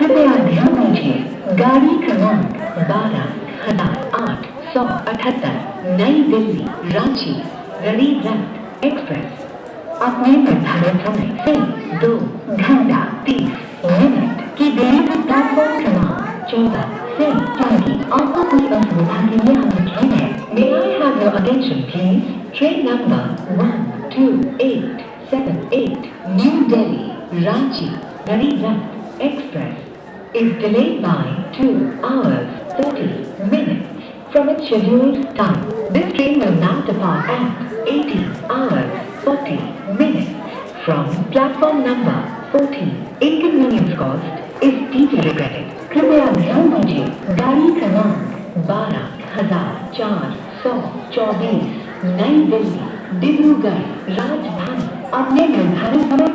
कृपया ध्यान दीजिए गाड़ी क्रमांक 12,878 नई दिल्ली रांची गरीब रथ एक्सप्रेस अपने निर्धारित समय से 2 घंटा 30 मिनट की देरी से प्लेटफॉर्म क्रमांक 14 से जाएगी। आपको कोई असुविधा के लिए हमें खेद है। May I have your attention please? Train number 12878 New Delhi Ranchi Garib Rath Express is delayed by 2 hours 30 minutes from its scheduled time. This train will now depart at 18 hours 40 minutes from platform number 14. Inconvenience caused is deeply regretted. कृपया ध्यान दीजिए गाड़ी क्रमांक 12,424 नई दिल्ली डिब्रूगढ़ राजधानी अपने निर्धारित समय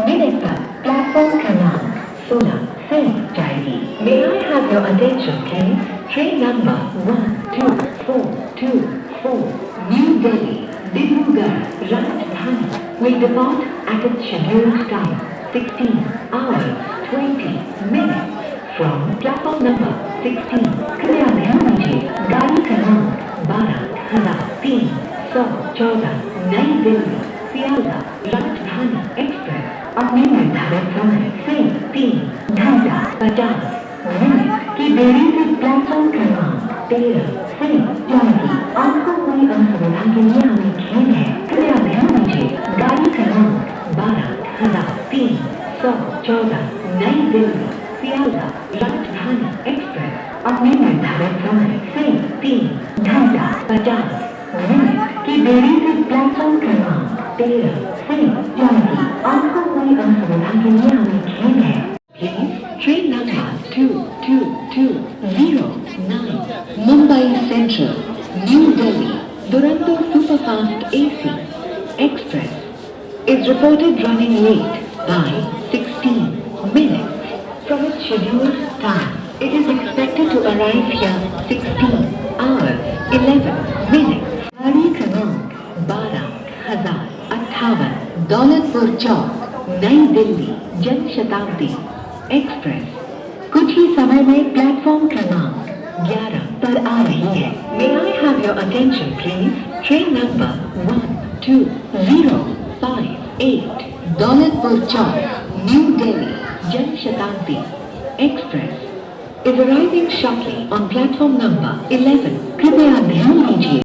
16:20 पर प्लेटफॉर्म क्रमांक 16 से जाएगी। May I have your attention please? Train number 12424 New Delhi Dibrugarh Rajdhani will depart at its scheduled time 16 hours 20 minutes from platform number 16. कृपया ध्यान दीजिए गाड़ी क्रमांक 12,314 नई दिल्ली सियालदह राजधानी एक्सप्रेस अपने निर्धारित समय से 3 घंटा 50 मिनट की देरी से प्लेटफॉर्म क्रमांक 13 से जाएगी। आपको कोई असुविधा के लिए हमें खेद है। कृपया ध्यान दीजिए गाड़ी क्रमांक 12,314 नई दिल्ली सियालदह राजधानी एक्सप्रेस अपने निर्धारित समय से 3 घंटा 50 मिनट की देरी से प्लेटफॉर्म क्रमांक 13 से जाएगी। आपको कोई असुविधा के लिए हमें खेद है। Please, train number 22209 Mumbai Central New Delhi Duronto Superfast AC Express is reported running late by 16 minutes from its scheduled time. It is expected to arrive here 16 hours 11 minutes. गाड़ी क्रमांक 12,058 दौलतपुर चौक नई दिल्ली जन शताब्दी एक्सप्रेस कुछ ही समय में प्लेटफॉर्म क्रमांक 11 पर आ रही है। May I have your attention please? Train number 12058 Daulatpur Chowk new Delhi Jan Shatabdi express is arriving shortly on platform number 11. कृपया ध्यान दीजिए